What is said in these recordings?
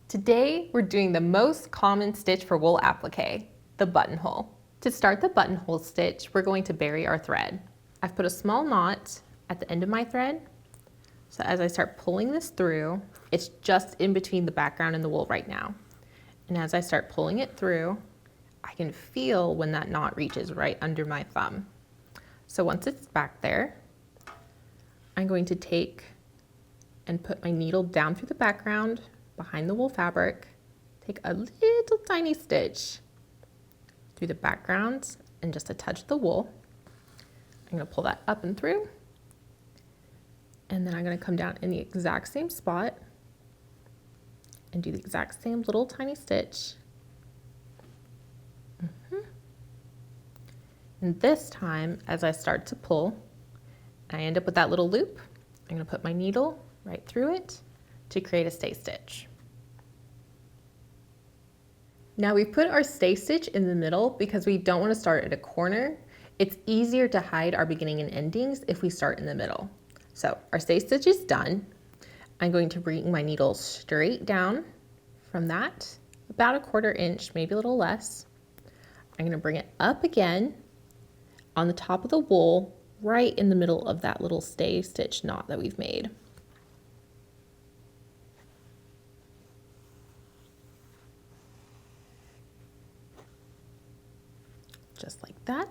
Today, we're doing the most common stitch for wool applique, the buttonhole. To start the buttonhole stitch, we're going to bury our thread. I've put a small knot at the end of my thread, so as I start pulling this through, it's just in between the background and the wool right now. And as I start pulling it through, I can feel when that knot reaches right under my thumb. So once it's back there, I'm going to take and put my needle down through the background behind the wool fabric, take a little tiny stitch through the background and just a touch of the wool. I'm going to pull that up and through, and then I'm going to come down in the exact same spot and do the exact same little tiny stitch. And this time, as I start to pull, I end up with that little loop. I'm going to put my needle right through it to create a stay stitch. Now we put our stay stitch in the middle because we don't want to start at a corner. It's easier to hide our beginning and endings if we start in the middle. So our stay stitch is done. I'm going to bring my needle straight down from that, about a 1/4 inch, maybe a little less. I'm going to bring it up again on the top of the wool, right in the middle of that little stay stitch knot that we've made. Just like that.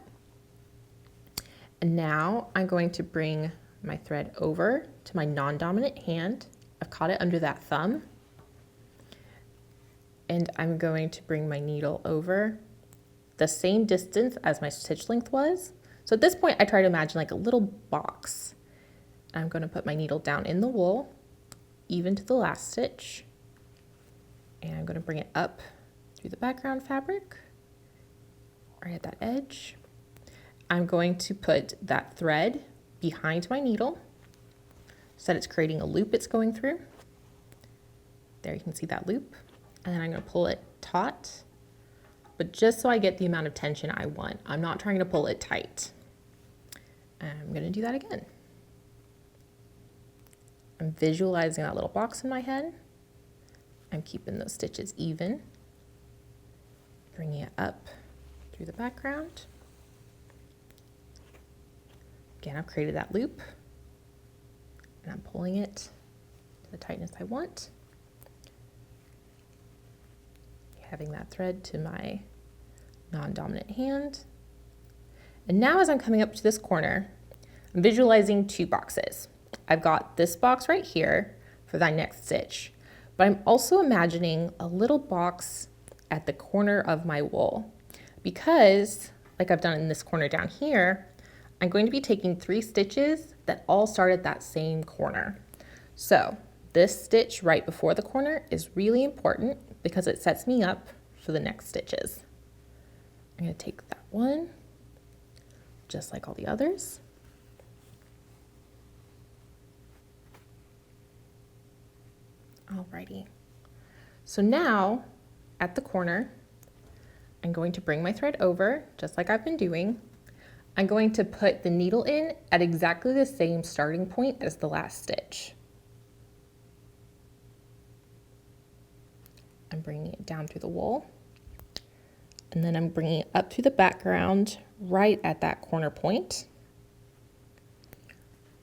And now I'm going to bring my thread over to my non-dominant hand. I've caught it under that thumb. And I'm going to bring my needle over the same distance as my stitch length was. So at this point, I try to imagine like a little box. I'm going to put my needle down in the wool, even to the last stitch. And I'm going to bring it up through the background fabric, right at that edge. I'm going to put that thread behind my needle so that it's creating a loop it's going through. There you can see that loop. And then I'm going to pull it taut, but just so I get the amount of tension I want. I'm not trying to pull it tight. I'm going to do that again. I'm visualizing that little box in my head. I'm keeping those stitches even, bringing it up through the background. Again, I've created that loop and I'm pulling it to the tightness I want. Having that thread to my non-dominant hand. And now as I'm coming up to this corner, I'm visualizing 2 boxes. I've got this box right here for that next stitch, but I'm also imagining a little box at the corner of my wool because, like I've done in this corner down here, I'm going to be taking 3 stitches that all start at that same corner. So this stitch right before the corner is really important because it sets me up for the next stitches. I'm going to take that one, just like all the others. Alrighty. So now at the corner, I'm going to bring my thread over, just like I've been doing. I'm going to put the needle in at exactly the same starting point as the last stitch. I'm bringing it down through the wool, and then I'm bringing it up through the background right at that corner point.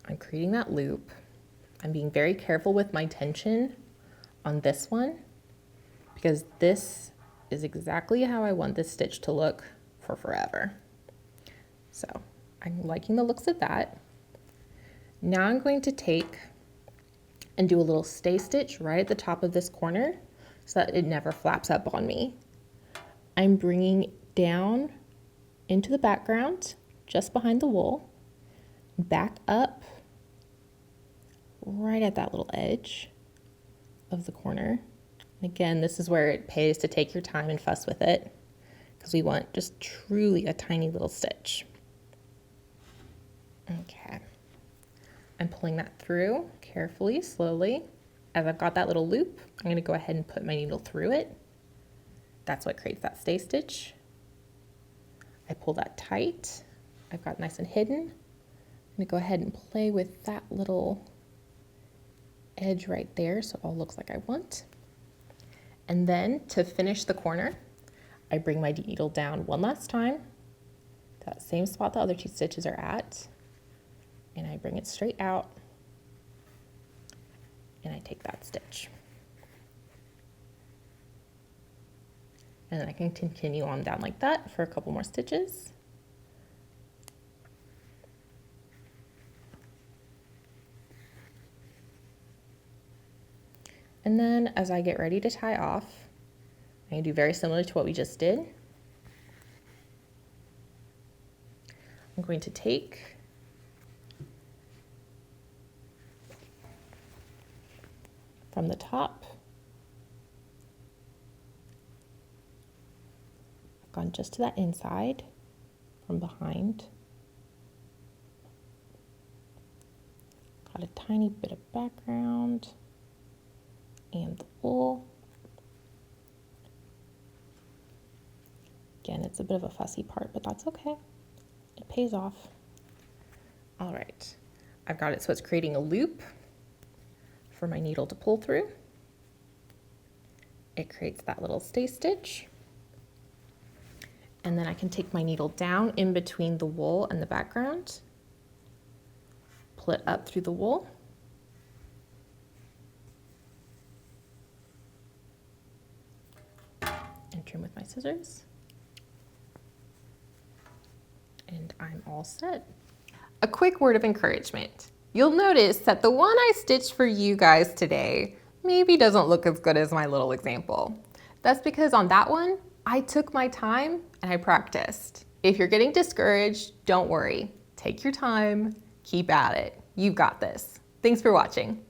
I'm creating that loop. I'm being very careful with my tension on this one because this is exactly how I want this stitch to look for forever. So I'm liking the looks of that. Now I'm going to take and do a little stay stitch right at the top of this corner so that it never flaps up on me. I'm bringing down into the background, just behind the wool, back up right at that little edge of the corner. And again, this is where it pays to take your time and fuss with it because we want just truly a tiny little stitch. Okay, I'm pulling that through carefully, slowly. As I've got that little loop, I'm going to go ahead and put my needle through it. That's what creates that stay stitch. I pull that tight. I've got it nice and hidden. I'm going to go ahead and play with that little edge right there so it all looks like I want. And then to finish the corner, I bring my needle down one last time to that same spot the other 2 stitches are at, and I bring it straight out, and I take that stitch. And then I can continue on down like that for a couple more stitches. And then as I get ready to tie off, I'm going to do very similar to what we just did. I'm going to take from the top, I've gone just to that inside from behind, got a tiny bit of background and the wool. Again, it's a bit of a fussy part, but that's okay. It pays off. All right, I've got it so it's creating a loop for my needle to pull through. It creates that little stay stitch. And then I can take my needle down in between the wool and the background, pull it up through the wool, and trim with my scissors. And I'm all set. A quick word of encouragement. You'll notice that the one I stitched for you guys today maybe doesn't look as good as my little example. That's because on that one, I took my time and I practiced. If you're getting discouraged, don't worry. Take your time, keep at it. You've got this. Thanks for watching.